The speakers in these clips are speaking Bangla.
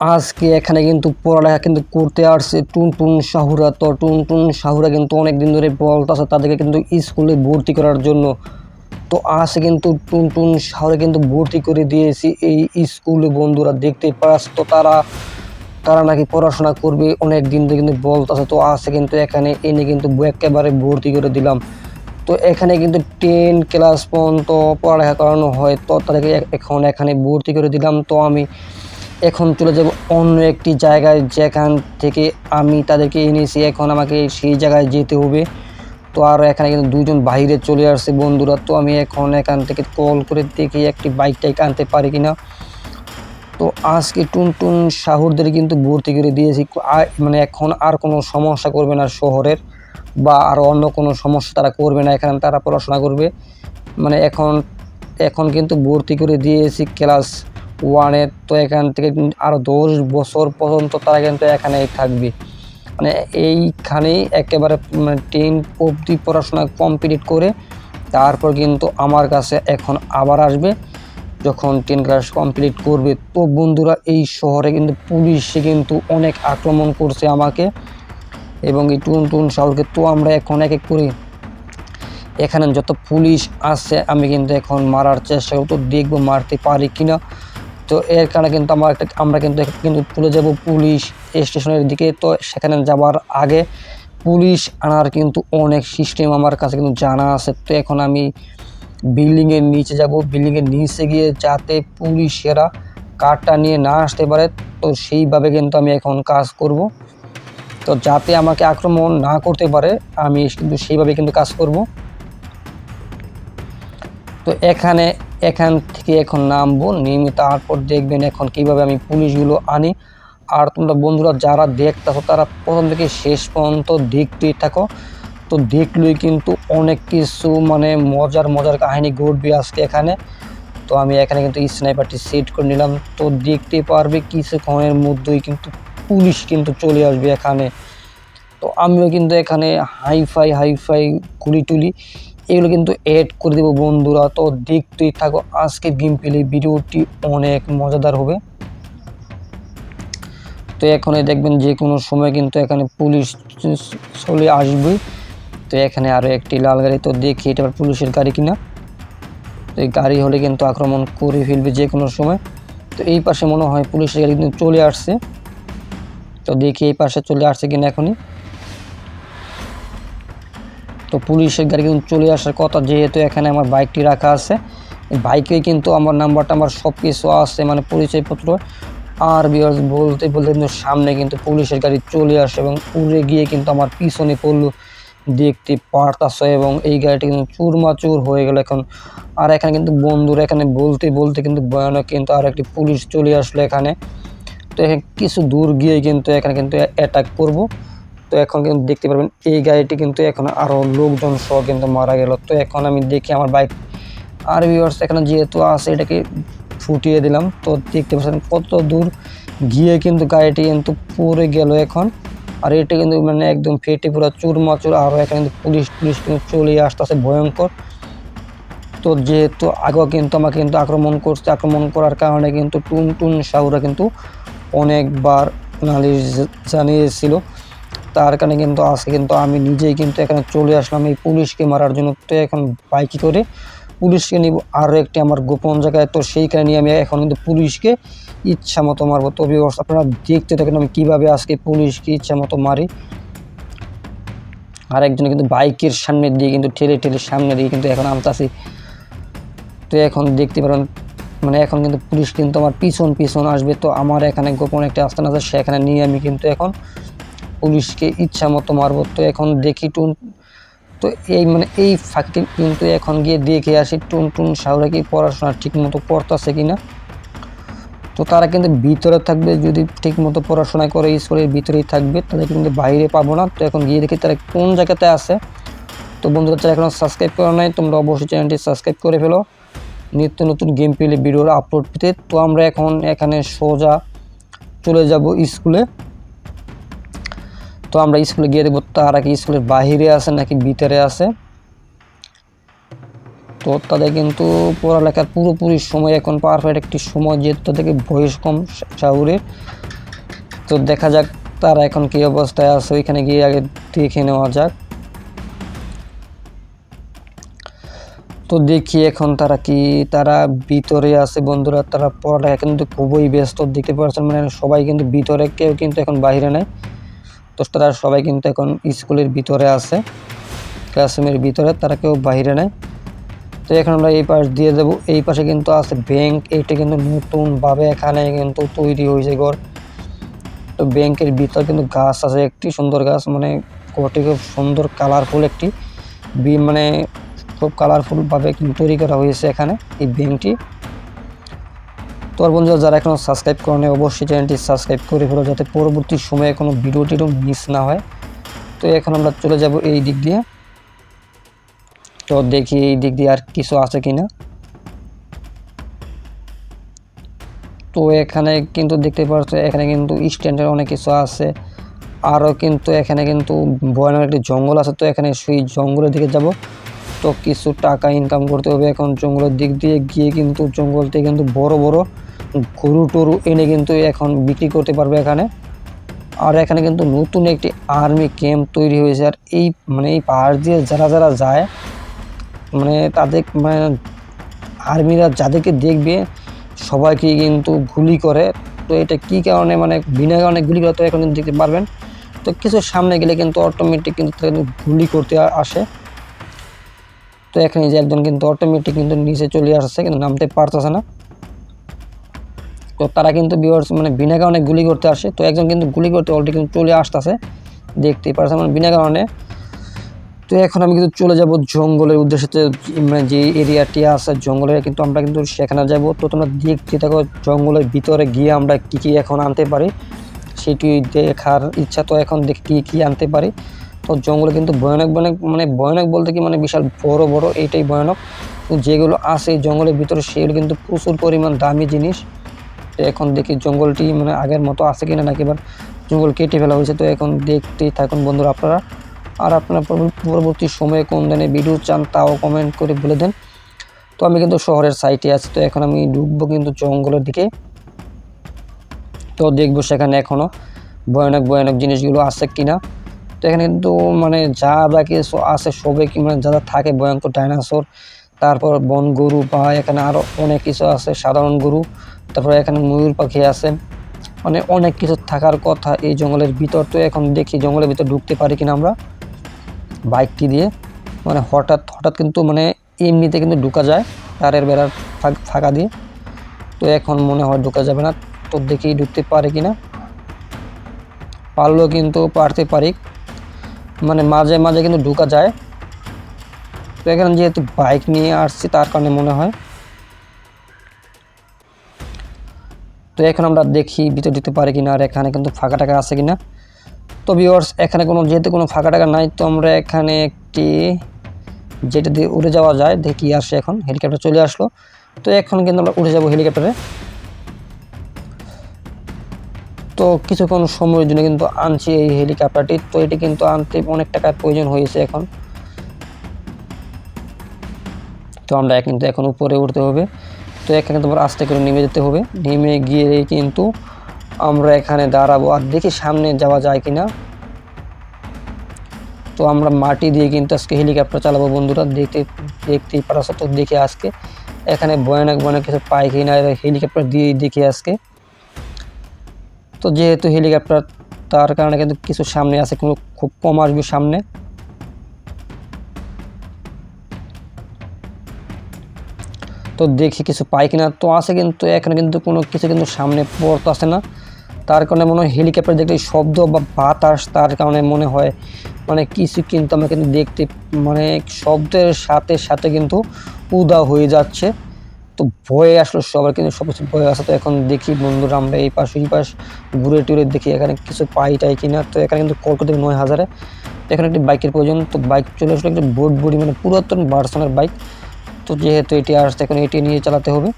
আজকে এখানে কিন্তু পড়ালেখা কিন্তু করতে আসছে টুনটুন শাহুরা। তো টুনটুন শাহুরা কিন্তু অনেক দিন ধরে বলতেছে তাদেরকে কিন্তু স্কুলে ভর্তি করার জন্য। তো আজকে কিন্তু টুনটুন শাহুরা কিন্তু ভর্তি করে দিয়েছি এই স্কুলে। বন্ধুরা দেখতে পাস তো তারা তারা নাকি পড়াশোনা করবে অনেক দিন ধরে কিন্তু বলতেছে। তো আজকে কিন্তু এখানে এনে কিন্তু একেবারে ভর্তি করে দিলাম। তো এখানে কিন্তু 10 ক্লাস পর্যন্ত পড়ালেখা করানো হয়। তো তাদেরকে এখন এখানে ভর্তি করে দিলাম। তো আমি এখন চলে যাব অন্য একটি জায়গায়, যেখান থেকে আমি তাদেরকে এনেছি। এখন আমাকে সেই জায়গায় যেতে হবে। তো আর এখানে কিন্তু দুজন বাইরে চলে আসছে বন্ধুরা। তো আমি এখন এখান থেকে কল করে দেখি একটি বাইক টাইক আনতে পারি কিনা। তো আজকে টুনটুন শাহুরদের কিন্তু ভর্তি করে দিয়েছি। মানে এখন আর কোনো সমস্যা করবে না শহরের, বা আরও অন্য কোনো সমস্যা তারা করবে না। এখানে তারা পড়াশোনা করবে। মানে এখন এখন কিন্তু ভর্তি করে দিয়েছি ক্লাস 1-এ। তো এখান থেকে আরও 10 বছর পর্যন্ত তারা কিন্তু এখানেই থাকবে। মানে এইখানেই একেবারে 10 অবধি পড়াশোনা কমপ্লিট করে তারপর কিন্তু আমার কাছে এখন আবার আসবে যখন 10 ক্লাস কমপ্লিট করবে। তো বন্ধুরা, এই শহরে কিন্তু পুলিশে কিন্তু অনেক আক্রমণ করছে আমাকে এবং এই টুনটুন শাহুরকে। তো আমরা এখন এক এক করে এখানে যত পুলিশ আছে আমি কিন্তু এখন মারার চেষ্টা করব। তো দেখবো মারতে পারি কিনা। তো এর কারণে কিন্তু আমরা কিন্তু চলে যাব পুলিশ স্টেশনের দিকে। তো সেখানে যাবার আগে পুলিশ আনার কিন্তু অনেক সিস্টেম আমার কাছে কিন্তু জানা আছে। তো এখন আমি বিল্ডিংয়ের নিচে যাব। বিল্ডিংয়ের নিচে গিয়ে যাতে পুলিশেরা কারটা নিয়ে না আসতে পারে, তো সেইভাবে কিন্তু আমি এখন কাজ করব। তো যাতে আমাকে আক্রমণ না করতে পারে আমি কিন্তু সেইভাবে কিন্তু কাজ করব। তো এখান থেকে এখন নামবো, নেমে তারপর দেখবেন এখন কিভাবে আমি পুলিশগুলো আনি। আর তোমরা বন্ধুরা যারা দেখতেছো তারা প্রথম থেকে শেষ পর্যন্ত দেখতেই থাকো। তো দেখলেই কিন্তু অনেক কিছু মানে মজার কাহিনী ঘটবে আজকে এখানে। তো আমি এখানে কিন্তু স্নাইপারটি সেট করে নিলাম। তো দেখতে পারবে কিছুক্ষণের মধ্যেই কিন্তু পুলিশ কিন্তু চলে আসবে এখানে। তো আমিও কিন্তু এখানে হাইফাই গুলি টুলি এগুলো কিন্তু অ্যাড করে দেবো বন্ধুরা। তো দেখতেই থাকো, আজকে গেম প্লে ভিডিওটি অনেক মজাদার হবে। তো এখনই দেখবেন যে কোনো সময় কিন্তু এখানে পুলিশ চলে আসবে। তো এখানে আরও একটি লাল গাড়ি। তো দেখি এটা পুলিশের গাড়ি কিনা। তো এই গাড়ি হলে কিন্তু আক্রমণ করে ফেলবে যে কোনো সময়। তো এই পাশে মনে হয় পুলিশের গাড়ি কিন্তু চলে আসছে। তো দেখি এই পাশে চলে আসছে কিনা এখনই। তো পুলিশের গাড়ি কিন্তু চলে আসার কথা, যেহেতু এখানে আমার বাইকটি রাখা আছে। বাইকে কিন্তু আমার নাম্বারটা আমার সব কিছু আছে, মানে পরিচয়পত্র। আর ভিউয়ার্স বলতে কিন্তু সামনে কিন্তু পুলিশের গাড়ি চলে আসে এবং উড়ে গিয়ে কিন্তু আমার পিছনে পড়লো, দেখতে পারতাছো। এবং এই গাড়িটি কিন্তু চুরমাচুর হয়ে গেল এখন। আর এখানে কিন্তু বন্ধুরা এখানে বলতে কিন্তু ভয়ানক কিন্তু আর একটি পুলিশ চলে আসলো এখানে। তো এখানে কিছু দূর গিয়ে কিন্তু এখানে কিন্তু অ্যাটাক করব। তো এখন কিন্তু দেখতে পারবেন এই গাড়িটি কিন্তু এখন আরও লোকজন সহ কিন্তু মারা গেল। তো এখন আমি দেখি আমার বাইক। আর ভিউয়ার্স এখানে যেহেতু আছে এটাকে ফুটিয়ে দিলাম। তো দেখতে পাচ্ছেন কত দূর গিয়ে কিন্তু গাড়িটি কিন্তু পড়ে গেল এখন। আর এটা কিন্তু মানে একদম ফেটে পুরো চুরমাচুর। আরও এখানে কিন্তু পুলিশ কিন্তু চলে আসতেছে ভয়ঙ্কর। তো যেহেতু আগেও কিন্তু আমাকে কিন্তু আক্রমণ করার কারণে কিন্তু টুনটুন শাহুরা কিন্তু অনেকবার নালিশ জানিয়েছিল। তার কারণে কিন্তু আজকে কিন্তু আমি নিজেই কিন্তু এখানে চলে আসলাম এই পুলিশকে মারার জন্য। তো এখন বাইকে করে পুলিশকে নিব আরও একটি আমার গোপন জায়গায়। তো সেইখানে নিয়ে আমি এখন কিন্তু পুলিশকে ইচ্ছা মতো মারবো। তো আপনারা দেখতে থাকেন আমি কীভাবে আজকে পুলিশকে ইচ্ছা মতো মারি। আর একজনে কিন্তু বাইকের সামনে দিয়ে কিন্তু ঠেলে সামনে দিয়ে কিন্তু এখন আমতাছি। তো এখন দেখতে পারেন মানে এখন কিন্তু পুলিশ কিন্তু আমার পিছন আসবে। তো আমার এখানে গোপন একটা আস্তানা আছে, সেখানে নিয়ে আমি কিন্তু এখন পুলিশকে ইচ্ছা মতো মারবো। তো এখন দেখি তো এই ফাঁকটি কিন্তু এখন গিয়ে দেখে আসি টুনটুন শাহুরা কি পড়াশোনা ঠিক মতো করতেছে কিনা। তো তারা কিন্তু ভিতরে থাকবে, যদি ঠিক মতো পড়াশোনা করে স্কুলের ভিতরেই থাকবে, তাদেরকে কিন্তু বাইরে পাবো না। তো এখন গিয়ে দেখি তারা কোন জায়গাতে আছে। তো বন্ধুরা যারা এখনো সাবস্ক্রাইব করা নাই তোমরা অবশ্যই চ্যানেলটি সাবস্ক্রাইব করে ফেলো নিত্য নতুন গেম প্লে ভিডিওর আপলোড পেতে। তো আমরা এখন এখানে সোজা চলে যাব স্কুলে। তো আমরা স্কুলে গিয়ে দেখবো তারা কি স্কুলের বাহিরে আছে নাকি ভিতরে আছে। তো তাদের কিন্তু পড়ালেখার পুরোপুরি সময় এখন পারফেক্ট একটি সময়, যেহেতু তাদেরকে বয়স কম শাহুরের। তো দেখা যাক তারা এখন কী অবস্থায় আছে, ওইখানে গিয়ে আগে দেখে নেওয়া যাক। তো দেখি এখন তারা ভিতরে আছে বন্ধুরা, তারা পড়ালেখা কিন্তু খুবই ব্যস্ত দেখতে পাচ্ছেন, মানে সবাই কিন্তু ভিতরে, কেউ কিন্তু এখন বাইরে নাই। তো তারা সবাই কিন্তু এখন স্কুলের ভিতরে আছে, ক্লাসরুমের ভিতরে, তারা কেউ বাইরে নাই। তো এখন আমরা এই পাশ দিয়ে যাব। এই পাশে কিন্তু আছে ব্যাংক, এইটা কিন্তু নতুনভাবে এখানে কিন্তু তৈরি হয়েছে ঘর। তো ব্যাংকের ভিতরে কিন্তু গাছ আছে, একটি সুন্দর গাছ, মানে ঘরটি খুব সুন্দর কালারফুল একটি মানে খুব কালারফুলভাবে কিন্তু তৈরি করা হয়েছে এখানে এই ব্যাংকটি। তো বন্ধুরা যারা এখনও সাবস্ক্রাইব করেন অবশ্যই চ্যানেলটি সাবস্ক্রাইব করে ফেলো, যাতে পরবর্তী সময়ে কোনো ভিডিওটিরও মিস না হয়। তো এখন আমরা চলে যাব এই দিক দিয়ে। তো দেখি এই দিক দিয়ে আর কিছু আছে কিনা। তো এখানে কিন্তু দেখতে পাচ্ছ, এখানে কিন্তু স্ট্যান্ডের অনেক কিছু আছে, আরও কিন্তু এখানে কিন্তু ভয়ানক একটি জঙ্গল আছে। তো এখানে সেই জঙ্গলের দিকে যাব, তো কিছু টাকা ইনকাম করতে হবে। এখন জঙ্গলের দিক দিয়ে গিয়ে কিন্তু জঙ্গল থেকে কিন্তু বড় বড় গরু টরু এনে কিন্তু এখন বিক্রি করতে পারবে এখানে। আর এখানে কিন্তু নতুন একটি আর্মি ক্যাম্প তৈরি হয়েছে। আর এই এই পাহাড় দিয়ে যারা যায়, মানে তাদের আর্মিরা যাদেরকে দেখবে সবাইকে কিন্তু গুলি করে। তো এটা কী কারণে, বিনা কারণে গুলি করে, তো এখন কিন্তু দেখতে পারবেন। তো কিছু সামনে গেলে কিন্তু অটোমেটিক কিন্তু গুলি করতে আসে। তো এখানে যে একজন কিন্তু অটোমেটিক কিন্তু নিচে চলে আসছে, কিন্তু নামতে পারতেছে না। তো তারা কিন্তু বিনা কারণে গুলি করতে আসে। তো একজন কিন্তু গুলি করতে অলরেডি কিন্তু চলে আসতেছে, দেখতেই পারছেন, বিনা কারণে। তো এখন আমি কিন্তু চলে যাব জঙ্গলের উদ্দেশ্যে, যে এরিয়াটি আছে জঙ্গলের, কিন্তু আমরা কিন্তু সেখানে যাব। তো তোমরা দেখতে থাকো জঙ্গলের ভিতরে গিয়ে আমরা কী এখন আনতে পারি সেটি দেখার ইচ্ছা। তো এখন দেখি কী আনতে পারি। তো জঙ্গলে কিন্তু ভয়ানক ভয়ানক বলতে কি, বিশাল বড় বড়, এইটাই ভয়ানক। তো যেগুলো আছে জঙ্গলের ভিতরে সেগুলো কিন্তু প্রচুর পরিমাণ দামি জিনিস। তো এখন দেখি জঙ্গলটি আগের মতো আছে কিনা, নাকি এবার জঙ্গল কেটে ফেলা হয়েছে। তো এখন দেখতেই থাকুন বন্ধুরা আপনারা। আর আপনারা পরবর্তী সময়ে কোন ধরনের ভিডিও চান তাও কমেন্ট করে বলে দেন। তো আমি কিন্তু শহরের সাইটে আছি, তো এখন আমি ঢুকবো কিন্তু জঙ্গলের দিকে। তো দেখবো সেখানে এখনও ভয়ানক ভয়ানক জিনিসগুলো আছে কিনা। তো এখানে কিন্তু যা কিছু আছে সবে কি যারা থাকে, ভয়ঙ্কর ডাইনোসর, তারপর বন গরু, বা এখানে আরও অনেক কিছু আছে, সাধারণ গরু, তারপরে এখানে ময়ূর পাখি আছে, অনেক কিছু থাকার কথা এই জঙ্গলের ভিতর। তো এখন দেখি জঙ্গলের ভিতর ঢুকতে পারি কিনা আমরা বাইকটি দিয়ে। হঠাৎ কিন্তু এমনিতে কিন্তু ঢুকা যায় তারের বেড়ার ফাঁকা দিয়ে। তো এখন মনে হয় ঢুকা যাবে না। তো দেখি ঢুকতে পারে কিনা, পারলেও কিন্তু পারতে পারি, মাঝে মাঝে কিন্তু ঢুকা যায়। তো এখানে যেহেতু বাইক নিয়ে আসছি তার কারণে মনে হয়। তো এখন আমরা দেখি ভিতরে ঢুকতে পারি কিনা, আর এখানে কিন্তু ফাঁকা টাকা আছে কিনা। তো ভিউয়ার্স এখানে যেহেতু কোনো ফাঁকা টাকা নাই, তো আমরা এখানে একটি যেটা দিয়ে উড়ে যাওয়া যায় দেখি আসে। এখন হেলিকপ্টার চলে আসলো। তো এখন কিন্তু আমরা উঠে যাব হেলিকপ্টারে। তো কিছুক্ষণ সময়ের জন্য কিন্তু আনছি এই হেলিকপ্টারটি। তো এটি কিন্তু আনতে অনেক টাকার প্রয়োজন হয়েছে এখন। তো আমরা কিন্তু এখন উপরে উঠতে হবে। তো এখানে তোমার আস্তে করে নেমে যেতে হবে, নেমে গিয়ে কিন্তু আমরা এখানে দাঁড়াবো আর দেখি সামনে যাওয়া যায় কিনা। তো আমরা মাটি দিয়ে কিন্তু আজকে হেলিকপ্টার চালাবো বন্ধুরা, দেখতেই পারছ। তো দেখি আজকে এখানে ভয়ানক কিছু পাই কিনা হেলিকপ্টার দিয়ে দেখি আজকে। তো যেহেতু হেলিকপ্টার, তার কারণে কিন্তু কিছু সামনে আছে, কিন্তু খুব কম আসবে সামনে। তো দেখি কিছু পাই কিনা। তো আছে কিন্তু এখানে কিন্তু কোনো কিছু কিন্তু সামনে পড়তে আসে না, তার কারণে মনে হয় হেলিকপ্টার দেখলে শব্দ বা বাতাস, তার কারণে মনে হয় কিছু কিন্তু আমরা কিন্তু দেখতে শব্দের সাথে সাথে কিন্তু উদা হয়ে যাচ্ছে। তো ভয়ে আসলো সবার, কিন্তু সব কিছু ভয়ে আসে। তো এখন দেখি বন্ধুরা আমরা এই পাশ ঘুরে টুরে দেখি এখানে কিছু পাই কিনা। তো এখানে কিন্তু কল করতে 9000-এ। এখানে একটি বাইকের প্রয়োজন। তো বাইক চলে আসলো, একটি বোট বডি পুরাতন ভার্সনের বাইক। তো যেহেতু এটি আসছে এখন এটি নিয়ে চালাতে হবে।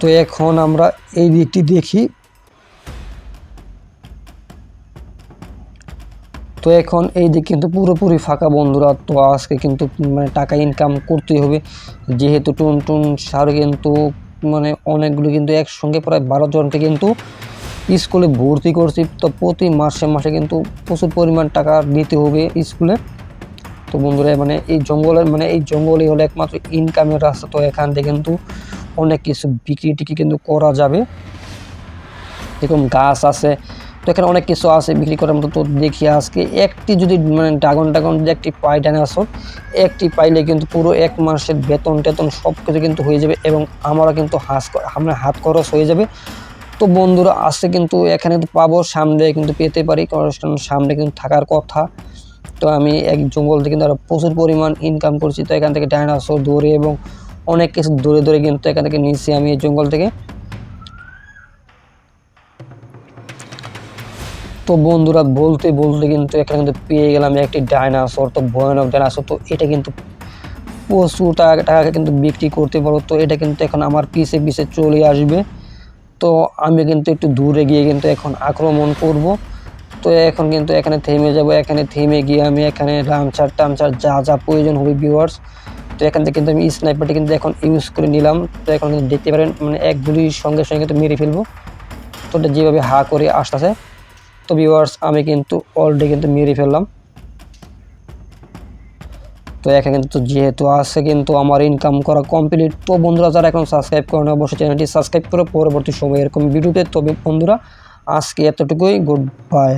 তো এখন আমরা এই দিকটি দেখি। তো এখন এই দিক কিন্তু পুরোপুরি ফাঁকা বন্ধুরা। তো আজকে কিন্তু টাকা ইনকাম করতেই হবে, যেহেতু টুনটুন সার কিন্তু অনেকগুলো কিন্তু একসঙ্গে প্রায় 12 জনকে কিন্তু স্কুলে ভর্তি করছি, তো প্রতি মাসে মাসে কিন্তু প্রচুর পরিমাণ টাকা দিতে হবে স্কুলে। তো বন্ধুরা এই জঙ্গলই হলো একমাত্র ইনকামের রাস্তা। তো এখান থেকে কিন্তু অনেক কিছু বিক্রি টিক্রি কিন্তু করা যাবে। এরকম গাছ আছে, তো এখানে অনেক কিছু আছে বিক্রি করার মতো। তো দেখি আজকে একটি যদি ড্রাগন যদি একটি পাই ডাইনোসর, একটি পাইলে কিন্তু পুরো 1 মাসের বেতন টেতন সব কিছু কিন্তু হয়ে যাবে, এবং আমারও কিন্তু হাত খরচ হয়ে যাবে। তো বন্ধুরা আজকে কিন্তু এখানে কিন্তু পাবো, সামনে কিন্তু পেতে পারি, কারণ সামনে কিন্তু থাকার কথা। তো আমি এক জঙ্গল থেকে কিন্তু আরও প্রচুর পরিমাণ ইনকাম করছি। তো এখান থেকে ডাইনোসর ধরে এবং অনেক কিছু ধরে কিন্তু এখান থেকে নিয়েছি আমি এই জঙ্গল থেকে। তো বন্ধুরা বলতে কিন্তু এখানে কিন্তু পেয়ে গেলাম একটি ডাইনোসর, তো ভয়ানক ডাইনোসর। তো এটা কিন্তু প্রচুর টাকা কিন্তু বিক্রি করতে পারবো। তো এটা কিন্তু এখন আমার পিছে চলে আসবে। তো আমি কিন্তু একটু দূরে গিয়ে কিন্তু এখন আক্রমণ করব। তো এখন কিন্তু এখানে থেমে যাব, এখানে থেমে গিয়ে আমি এখানে লাঞ্চার যা প্রয়োজন হবে ভিউয়ার্স। তো এখান থেকে কিন্তু আমি স্নাইপারটি কিন্তু এখন ইউজ করে নিলাম। তো এখন কিন্তু দেখতে পারেন এক গুলির সঙ্গে কিন্তু মেরে ফেলবো। তো এটা যেভাবে করে আসতেছে, তো ভিউয়ার্স আমি কিন্তু অলরেডি কিন্তু মেরে ফেললাম। তো এখানে কিন্তু যেহেতু আছে কিন্তু আমার ইনকাম করা কমপ্লিট। তো বন্ধুরা যারা এখন সাবস্ক্রাইব করেন অবশ্যই চ্যানেলটি সাবস্ক্রাইব করে পরবর্তী সময় এরকম ভিডিওতে। তবে বন্ধুরা আজকে এতটুকুই, গুড বাই।